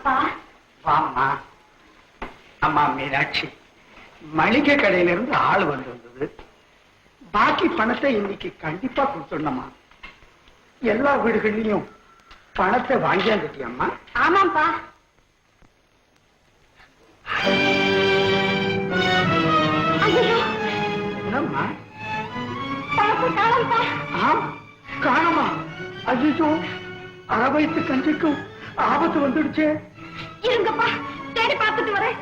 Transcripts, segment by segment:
அப்பா வாம்மா. அம்மா மீனாட்சி, மளிகை கடையில இருந்து ஆள் வந்திருந்தது. பாக்கி பணத்தை இன்னைக்கு கண்டிப்பா கொடுத்துடணுமா? எல்லா வீடுகள்லயும் பணத்தை வாங்கியாந்துட்டியம்மா? ஆமாப்பா. என்னம்மா காணப்பா? காணமா? ஐயோ, அரவயத்து கஞ்சிக்கும் ஆபத்து வந்துடுச்சே. இருங்கப்பா, தேடி பார்த்துட்டு வரேன்.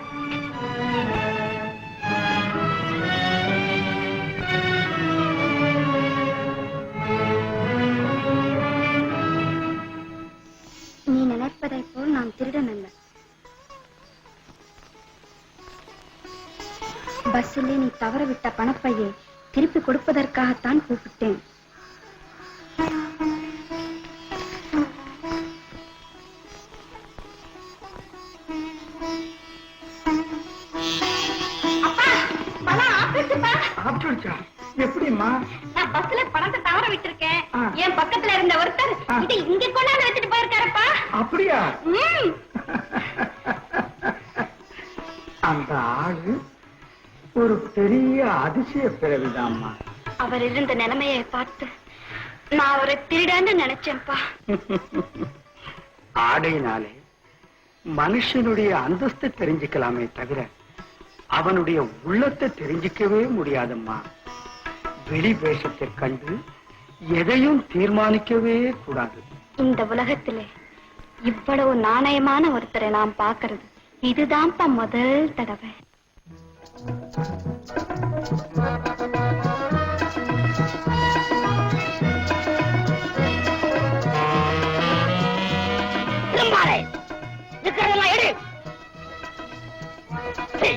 நீ நினைப்பதை போல் நான் திருடன் அல்ல. பஸ்ஸிலே நீ தவறவிட்ட பணப்பையை திருப்பி கொடுப்பதற்காகத்தான் கூப்பிட்டேன். எப்படிமா? நான் பஸ்ல பணத்தை தவற விட்டுருக்கேன். என் பக்கத்துல இருந்த ஒருத்தர் இதை இங்க கொண்டாந்து வச்சுட்டு போயிருக்காருப்பா. அப்படியா? அந்த ஆளு ஒரு பெரிய அதிசய பிறவிதாம்மா. அவர் இருந்த நிலைமையை பார்த்து நான் அவரை திருடான்னு நினைச்சேன்ப்பா. ஆடையினாலே மனுஷனுடைய அந்தஸ்து தெரிஞ்சுக்கலாமே தவிர அவனுடைய உள்ளத்தை தெரிஞ்சிக்கவே முடியாதம்மா. வெளி வேஷத்தை கண்டு எதையும் தீர்மானிக்கவே கூடாது. இந்த உலகத்திலே இவ்வளவு நாணயமான ஒருத்தரை நாம் பார்க்கிறது இதுதான்ப்பா முதல் தடவை.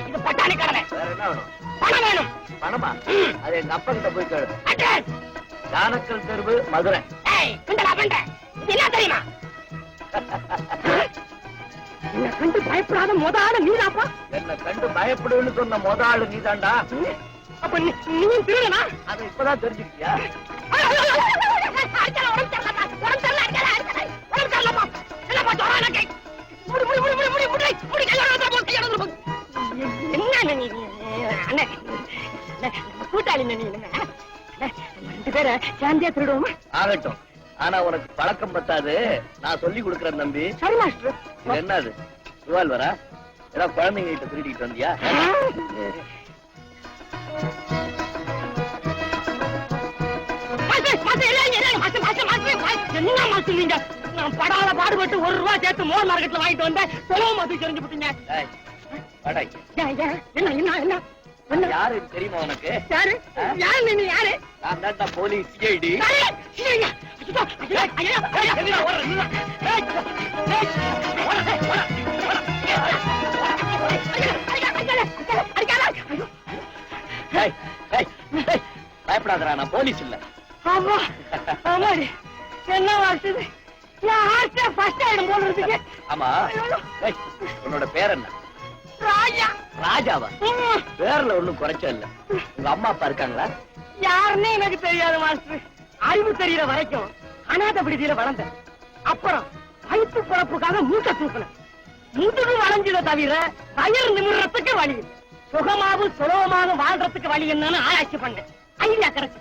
இது பட்டாணி கடனை. வேற என்ன வேணும்? பணம் வேணும். பணமா? அது எங்க அப்பா கிட்ட போய் கேளு. ஜானக்கல் தெருவு, மதுரை. என்ன தெரியுமா? என்ன கண்டு பயப்படாத முதலாளு நீதாப்பா? என்ன கண்டு பயப்படுன்னு சொன்ன முதலாளு நீதாண்டா. அப்ப நீயும் திருடனா? அதை இப்பதான் தெரிஞ்சுக்கியா? கூட்டாளி ரெண்டு பேரை சாந்தியா திருடுவோமா? ஆகட்டும். ஆனா உனக்கு பழக்கம் பத்தாது. நான் சொல்லி கொடுக்கறேன் தம்பி. சரி மாஸ்டர். இது என்னது? ரிவால்வரா? ஏதாவது குழந்தைங்க கிட்ட திருடிட்டு வந்தியா? என்ன மாசுவீங்க? நான் படாத பாடுபட்டு ₹1 சேர்த்து மோர் மார்க்கெட்ல வாங்கிட்டு வந்தேன். செலவு மாத்தி தெரிஞ்சு போட்டீங்க. என்ன என்ன என்ன யாரு தெரியுமா உனக்கு? யாரு? யாரு நீ? யாரு? நான் தான் போலீஸ் சிஐடி. பயப்படாதடா, நான் போலீஸ் இல்ல. என்ன வாசுது? ஆமா, உன்னோட பேர் என்ன? ராஜா. ராஜாவா? பேர்ல ஒண்ணும் குறைச்ச இல்ல. உங்க அம்மா அப்பா இருக்காங்களா? யாருன்னு எனக்கு தெரியாது மாஸ்டர். அறிவு தெரியற வரைக்கும் அநாத விடுதியில வளர்ந்தேன். அப்புறம் வயிற்று பொழப்புக்காக மூட்டை தூக்கினேன். முதுகு வளைஞ்சத தவிர வயர் நிமிடத்துக்கு வழி, சுகமாவும் சுலபமாக வாழ்றதுக்கு வழி என்னன்னு ஆராய்ச்சி பண்ணேன். ஐடியா கிடைச்சு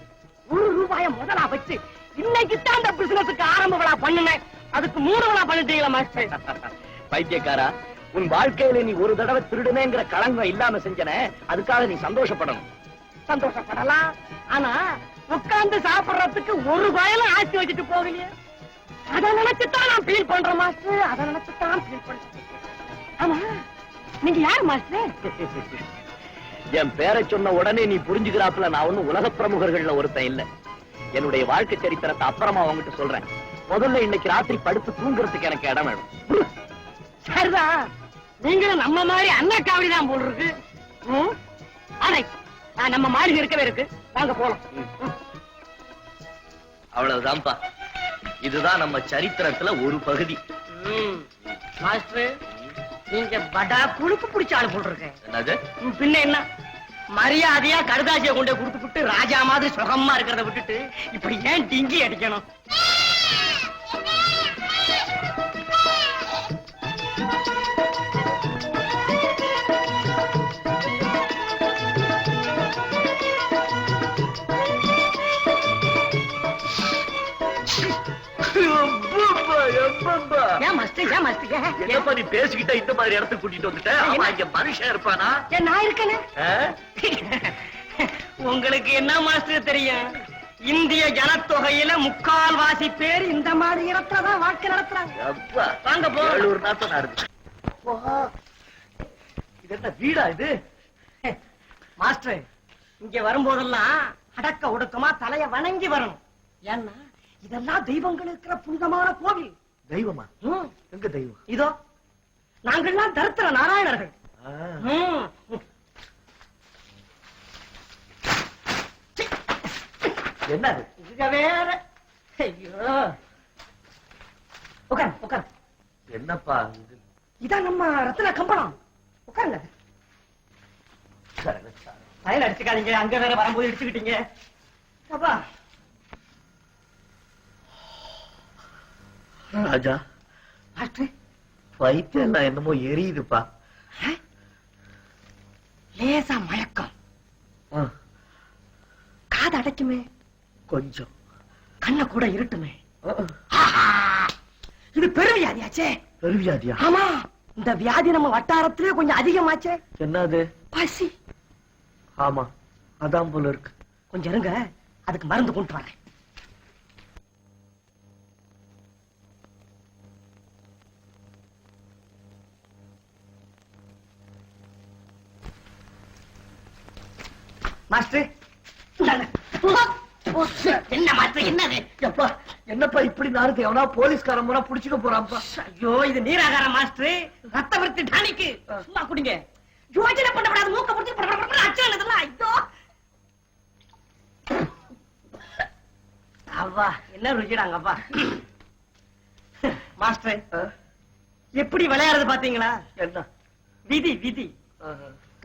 ₹100 முதலா வச்சு இன்னைக்குத்தான் அந்த பிசினஸுக்கு ஆரம்ப விழா பண்ணுனேன். அதுக்கு 3 விழா பண்ணிட்டீங்களா மாஸ்டர்? பைத்தியக்காரா, உன் வாழ்க்கையில நீ ஒரு தடவை திருடுனேங்கிற களங்கம் இல்லாம செஞ்சன. அதுக்காக நீ சந்தோஷப்படணும். சந்தோஷப்படலாம். ஆனா உட்கார்ந்து சாப்பிடுறதுக்கு ஒரு வயலும் ஆட்சி வச்சுட்டு போகலையே. அதை நினைச்சுதான் நான் ஃபீல் பண்றேன் மாஸ்டர். அதை நினைச்சுதான் ஃபீல் பண்றேன். ஆமா, நீங்க யாரு மாஸ்டர்? என் பேரை சொன்ன உடனே நீ புரிஞ்சுக்கிறாப்புல நான் ஒண்ணும் உலக பிரமுகர்கள்ல ஒருத்தன் இல்ல. என்னுடைய வாழ்க்கை சரித்திரத்தை அப்புறமா அவங்ககிட்ட சொல்றேன். முதல்ல இன்னைக்கு ராத்திரி படுத்து தூங்குறதுக்கு எனக்கு இடம் வேணும். சரிதான், நீங்களும் நம்ம மாதிரி அண்ணா காவடி தான் போல் இருக்கு. நம்ம மாளிகை இருக்கவே இருக்கு, வாங்க போலாம். அவ்வளவுதான்ப்பா. இதுதான் நம்ம சரித்திரத்துல ஒரு பகுதி. மாஸ்டர், நீங்க படா குழுப்பு பிடிச்ச ஆளு போல் இருக்கு. என்னது? பின்ன என்ன, மரியாதையா கடுதாசியை கொண்டு கொடுத்துட்டு ராஜா மாதிரி சுகமா இருக்கிறத விட்டுட்டு இப்படி ஏன் டிங்கி அடிக்கணும்? மாஸ்டர் ஏன் மாஸ்டர் என்னப்பா நீ பேசிக்கிட்ட இந்த மாதிரி இடத்துக்கு கூட்டிட்டு வந்துட்ட அவன் இங்க மனுஷன் இருப்பானா? ஏன் நான் இருக்கேனே ஆ? உங்களுக்கு என்ன மாஸ்டர் தெரியும்? இந்திய ஜனத்தொகையில 3/4 பேர் இந்த மாதிரி இடத்துலதான் வாழ்க்கை நடத்துறாங்க. அப்பா, வாங்க போ. 700 நாட்டம் நடந்து. இது என்ன வீடா இது? மாஸ்டர் இங்க வரும்போதெல்லாம் அடக்க ஒடுக்கமா தலைய வணங்கி வரணும். ஏன்னா இதெல்லாம் தெய்வங்கள் இருக்கிற புனிதமான கோவில். தெய்வமா? ம். எங்க தெய்வம்? இதோ நாங்கள்லாம் தரித்திர நாராயணர்கள். ம். என்ன அது? இங்க வேற ஐயோ உட்கார் உட்கார். என்னப்பா இது? இதான் நம்ம ரத்தின கம்பளம். உட்காருங்க. பயல் அடிச்சுக்காதீங்க, அங்க வேற வரும்போது இடிச்சுக்கிட்டீங்க. அப்பா ராஜா, மாஸ்டர் வயிற்று எல்லாம் என்னமோ எரியுதுப்பா. லேசா மயக்கம், காது அடைக்குமே, கொஞ்சம் கண்ண கூட இருட்டுமே. இது பெருவியாதியாச்சே. பெருவியாதியா? ஆமா, இந்த வியாதி நம்ம வட்டாரத்திலே கொஞ்சம் அதிகமாச்சே. என்னது? பசி. ஆமா, அதான் போல இருக்கு. கொஞ்சம் இருங்க, அதுக்கு மருந்து கொண்டு வரேன். மாஸ்டர் இந்தாங்க. என்ன மாஸ்டர் என்னது? எப்பா, என்னப்பா இப்படி நாருக்கு? எவனா போலீஸ்காரன் போனா புடிச்சுக்க போறான்ப்பா. ஐயோ, இது நீராகார மாஸ்டர், ரத்த விருத்தி டானிக்கு. சும்மா குடிங்க. யோசனை பண்ணப்படாது, மூக்க புடிச்சு படபடபட அச்சல் இதெல்லாம். ஐயோ அவ்வா, என்ன ருச்சிடாங்கப்பா. மாஸ்டர் எப்படி விளையாடுறது பாத்தீங்களா? என்ன விதி விதி.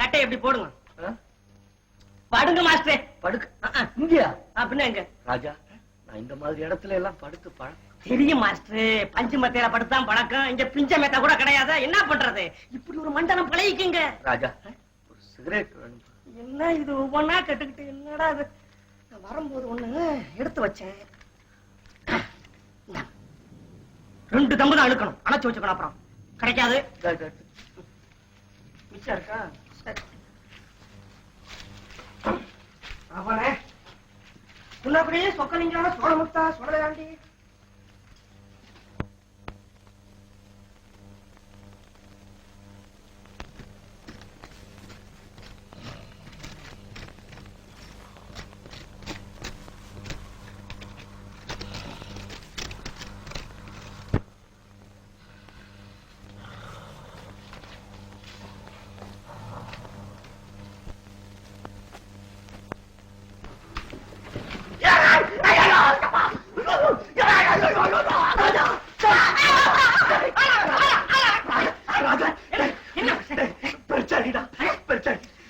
கட்டை எப்படி போடுங்க. படுங்க மாஸ்டர். படுக்க இங்கயா? பின்ன எங்க? ராஜா, நான் இந்த மாதிரி இடத்துல எல்லாம் படுத்து பழக்கம். தெரியும் மாஸ்டர், பஞ்சு மத்தையில படுத்தான் பழக்கம். இங்க பிஞ்ச மெத்த கூட கிடையாது. என்ன பண்றது? இப்படி ஒரு மண்டலம் பழகிக்குங்க. ராஜா, ஒரு சிகரெட் வேணும். என்ன இது ஒவ்வொன்னா கட்டுக்கிட்டு? என்னடா இது? நான் வரும்போது ஒண்ணு எடுத்து வச்சேன். 2 தம்பு தான் அழுக்கணும், அணைச்சு வச்சுக்கணும். அப்புறம் கிடைக்காது. மிச்சம் இருக்கா? சரி. அவனே புண்ணாக்குடியே சொக்கலிங்கான சோழமுத்தா சோழதாண்டி.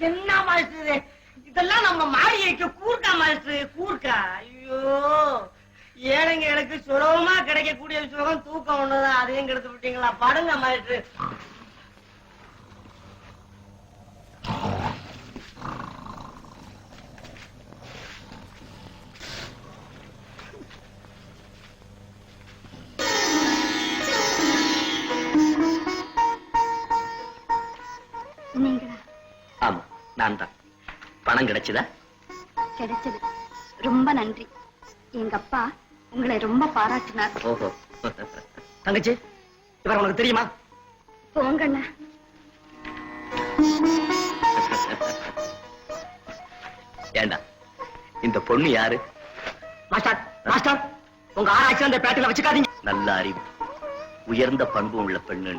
என்ன மாஸ்டர் இதெல்லாம்? நம்ம மாளிகைக்கு கூர்க்கா மாஸ்டர், கூர்க்கா. ஐயோ, ஏழைங்க எனக்கு சுலபமா கிடைக்கக்கூடிய சுகம் தூக்கம் ஒண்ணுதான், அதையும் கெடுத்து விட்டீங்களா? படுங்க மாஸ்டர். ஆமா, நான் தான். பணம் கிடைச்சதா? கிடைச்சது. ரொம்ப நன்றி. எங்க அப்பா உங்களை ரொம்ப பாராட்டினார். ஓஹோ. தங்கச்சி, இவர் உனக்கு தெரியுமா? போங்கண்ணா. ஏண்டா, இந்த பொண்ணு யாரு? மாஸ்டர் மாஸ்டர், உங்க ஆராய்ச்சி அந்த பேட்டில வச்சுக்காதீங்க. நல்ல அறிவு, உயர்ந்த பண்பு உள்ள பெண்ணு.